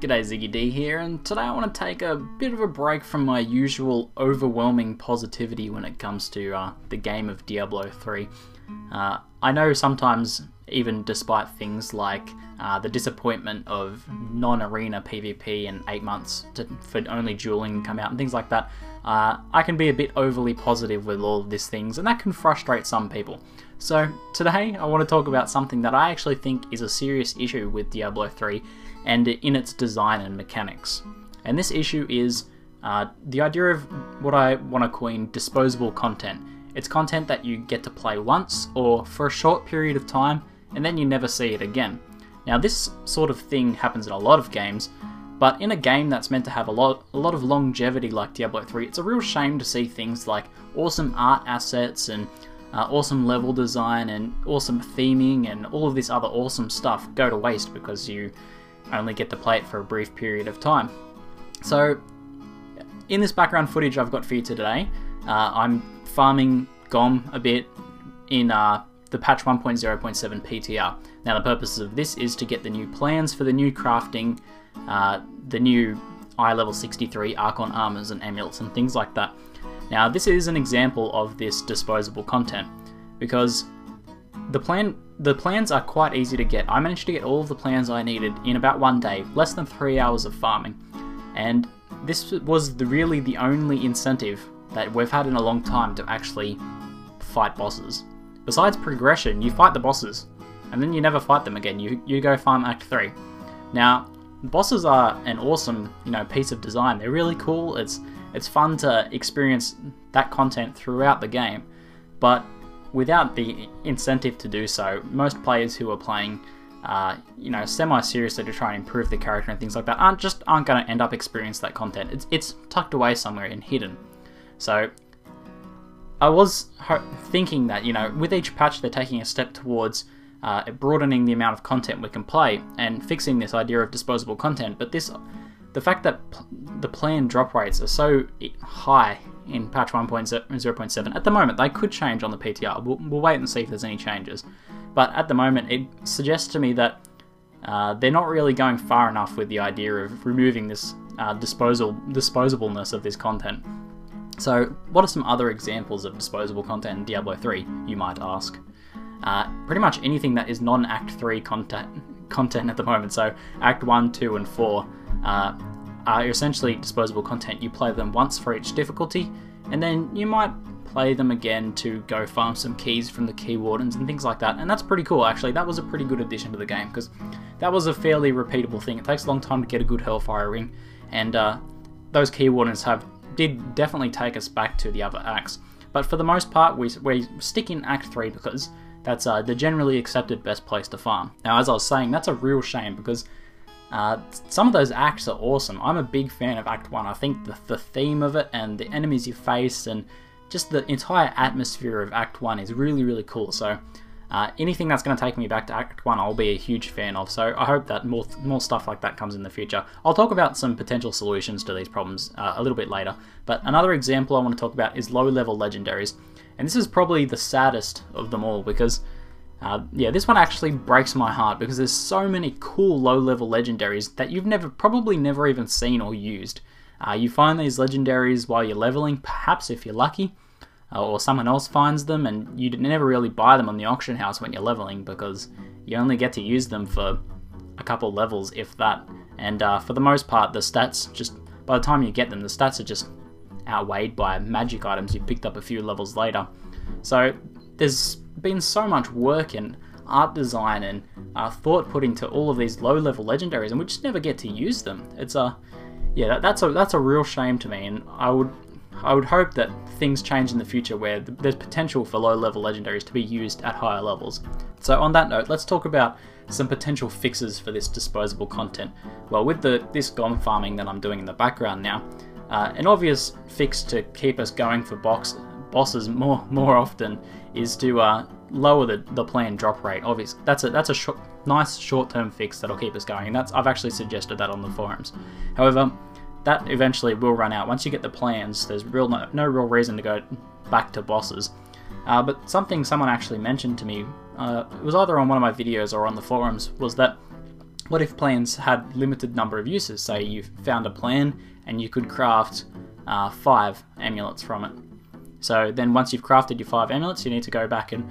G'day, ZiggyD here, and today I want to take a bit of a break from my usual overwhelming positivity when it comes to the game of Diablo 3. I know sometimes, even despite things like the disappointment of non-arena PvP and 8 months for only dueling to come out and things like that, I can be a bit overly positive with all of these things, and that can frustrate some people. So today I want to talk about something that I actually think is a serious issue with Diablo 3 and in its design and mechanics. And this issue is the idea of what I want to coin disposable content. It's content that you get to play once or for a short period of time and then you never see it again. Now this sort of thing happens in a lot of games, but in a game that's meant to have a lot of longevity like Diablo 3, it's a real shame to see things like awesome art assets and awesome level design and awesome theming and all of this other awesome stuff go to waste because you only get to play it for a brief period of time. So in this background footage I've got for you today, I'm farming GOM a bit in the patch 1.0.7 PTR. Now the purpose of this is to get the new plans for the new crafting, the new level 63 Archon armors and amulets and things like that. Now this is an example of this disposable content because the plans are quite easy to get. I managed to get all of the plans I needed in about 1 day, less than 3 hours of farming. And this was really the only incentive that we've had in a long time to actually fight bosses. Besides progression, you fight the bosses, and then you never fight them again. You go farm Act 3. Now, bosses are an awesome, piece of design. They're really cool. It's fun to experience that content throughout the game, but without the incentive to do so, most players who are playing, semi-seriously to try and improve the character and things like that aren't going to end up experiencing that content. It's tucked away somewhere and hidden. So I was thinking that, with each patch they're taking a step towards broadening the amount of content we can play and fixing this idea of disposable content, but the fact that the plan drop rates are so high in patch 1.0.7 at the moment, they could change on the PTR. We'll wait and see if there's any changes. But at the moment, it suggests to me that they're not really going far enough with the idea of removing this disposableness of this content. So, what are some other examples of disposable content in Diablo 3, you might ask? Pretty much anything that is non-Act 3 content at the moment. So, Act 1, 2, and 4 are essentially disposable content. You play them once for each difficulty, and then you might play them again to go farm some keys from the key wardens and things like that. And that's pretty cool, actually. That was a pretty good addition to the game, because that was a fairly repeatable thing. It takes a long time to get a good Hellfire ring, and those key wardens did definitely take us back to the other acts. But for the most part, we stick in Act 3 because that's the generally accepted best place to farm. Now, as I was saying, that's a real shame because some of those acts are awesome. I'm a big fan of Act 1. I think the theme of it and the enemies you face and just the entire atmosphere of Act 1 is really, really cool. So anything that's going to take me back to Act 1 I'll be a huge fan of. So I hope that more stuff like that comes in the future. I'll talk about some potential solutions to these problems a little bit later. But another example I want to talk about is Level Legendaries. And this is probably the saddest of them all because this one actually breaks my heart because there's so many cool low-level legendaries that you've probably never even seen or used. You find these legendaries while you're leveling, perhaps if you're lucky, or someone else finds them, and you never really buy them on the auction house when you're leveling because you only get to use them for a couple levels, if that. And for the most part, the stats by the time you get them, the stats are just outweighed by magic items you've picked up a few levels later. So there's been so much work and art design and thought put into all of these low-level legendaries, and we just never get to use them. It's that's a real shame to me, and I would hope that things change in the future where there's potential for low-level legendaries to be used at higher levels. So on that note, let's talk about some potential fixes for this disposable content. Well, with this GOM farming that I'm doing in the background now, an obvious fix to keep us going for bosses more often is to lower the plan drop rate. Obviously, that's a nice short-term fix that'll keep us going. I've actually suggested that on the forums. However, that eventually will run out. Once you get the plans, there's no real reason to go back to bosses. But something someone actually mentioned to me, it was either on one of my videos or on the forums, was that what if plans had limited number of uses? Say you found a plan and you could craft 5 amulets from it. So then once you've crafted your 5 amulets, you need to go back and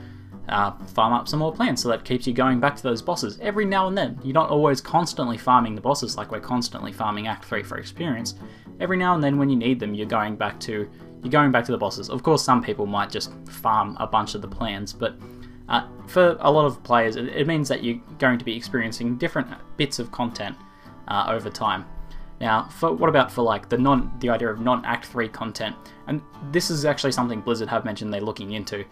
farm up some more plans, so that keeps you going back to those bosses every now and then. You're not always constantly farming the bosses like we're constantly farming Act 3 for experience. Every now and then when you need them, you're going back to the bosses. Of course, some people might just farm a bunch of the plans, but for a lot of players, it means that you're going to be experiencing different bits of content over time. Now, what about for like the idea of non-Act 3 content? And this is actually something Blizzard have mentioned they're looking into.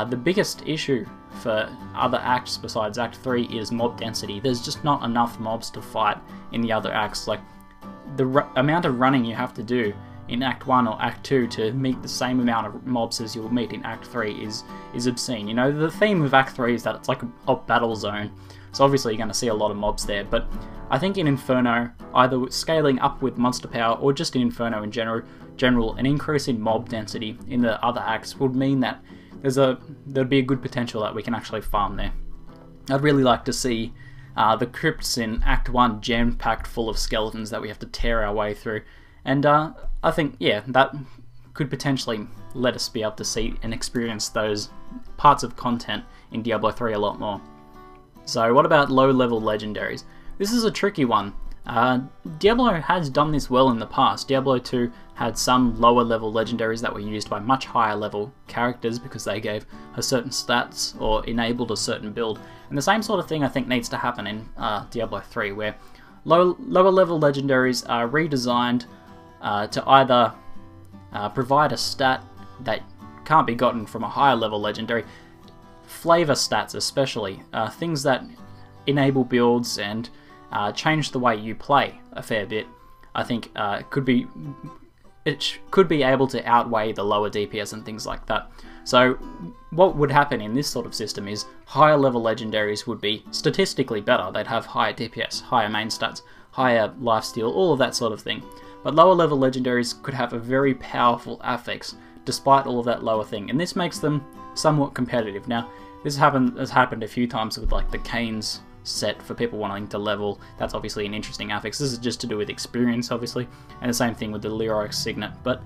The biggest issue for other acts besides Act 3 is mob density. There's just not enough mobs to fight in the other acts. Like, the amount of running you have to do in Act 1 or Act 2 to meet the same amount of mobs as you'll meet in Act 3 is obscene. You know, the theme of Act 3 is that it's like a battle zone, so obviously you're going to see a lot of mobs there, but I think in Inferno, either scaling up with monster power or just in Inferno in general, an increase in mob density in the other acts would mean that there'd be a good potential that we can actually farm there. I'd really like to see the crypts in Act 1 jam-packed full of skeletons that we have to tear our way through. And I think, yeah, that could potentially let us be able to see and experience those parts of content in Diablo 3 a lot more. So what about low-level legendaries? This is a tricky one. Diablo has done this well in the past. Diablo 2 had some lower-level legendaries that were used by much higher-level characters because they gave her certain stats or enabled a certain build. And the same sort of thing I think needs to happen in Diablo 3, where lower-level legendaries are redesigned to either provide a stat that can't be gotten from a higher level legendary, flavor stats especially, things that enable builds and change the way you play a fair bit. I think it could be able to outweigh the lower DPS and things like that. So what would happen in this sort of system is higher level legendaries would be statistically better. They'd have higher DPS, higher main stats, higher lifesteal, all of that sort of thing. But lower level legendaries could have a very powerful affix despite all of that lower thing, and this makes them somewhat competitive. Now, this has happened a few times with like the Canes set for people wanting to level. That's obviously an interesting affix. This is just to do with experience, obviously, and the same thing with the Leroy Signet, but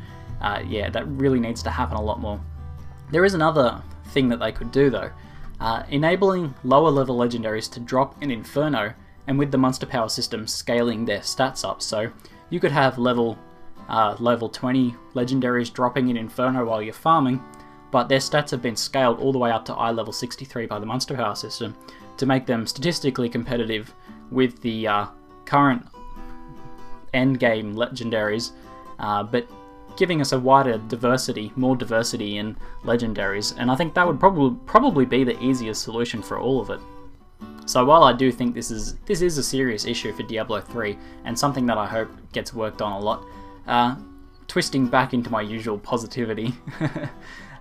yeah, that really needs to happen a lot more. There is another thing that they could do though, enabling lower level legendaries to drop in Inferno, and with the monster power system scaling their stats up. So you could have level 20 legendaries dropping in Inferno while you're farming, but their stats have been scaled all the way up to eye level 63 by the monster power system to make them statistically competitive with the current endgame legendaries, but giving us a wider diversity, more diversity in legendaries, and I think that would probably be the easiest solution for all of it. So while I do think this is a serious issue for Diablo 3 and something that I hope gets worked on a lot, twisting back into my usual positivity,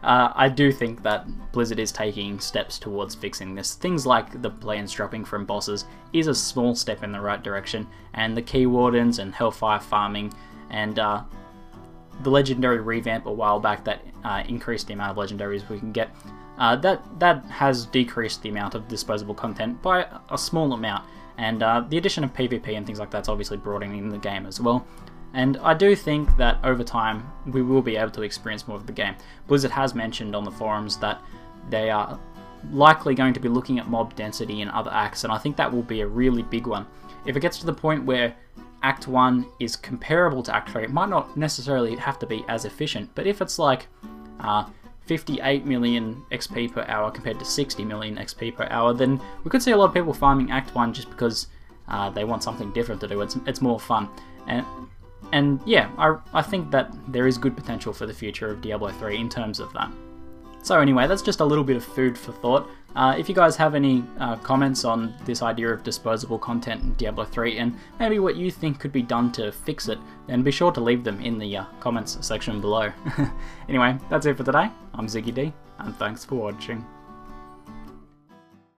I do think that Blizzard is taking steps towards fixing this. Things like the plans dropping from bosses is a small step in the right direction, and the Key Wardens and Hellfire farming and the legendary revamp a while back that increased the amount of legendaries we can get, that has decreased the amount of disposable content by a small amount, and the addition of PvP and things like that's obviously broadening the game as well. And I do think that over time we will be able to experience more of the game. Blizzard has mentioned on the forums that they are likely going to be looking at mob density in other acts, and I think that will be a really big one. If it gets to the point where Act 1 is comparable to Act 3, it might not necessarily have to be as efficient, but if it's like 58 million XP per hour compared to 60 million XP per hour, then we could see a lot of people farming Act 1 just because they want something different to do. It's more fun. And yeah, I think that there is good potential for the future of Diablo 3 in terms of that. So anyway, that's just a little bit of food for thought. If you guys have any comments on this idea of disposable content in Diablo 3 and maybe what you think could be done to fix it, then be sure to leave them in the comments section below. Anyway, that's it for today. I'm ZiggyD, and thanks for watching.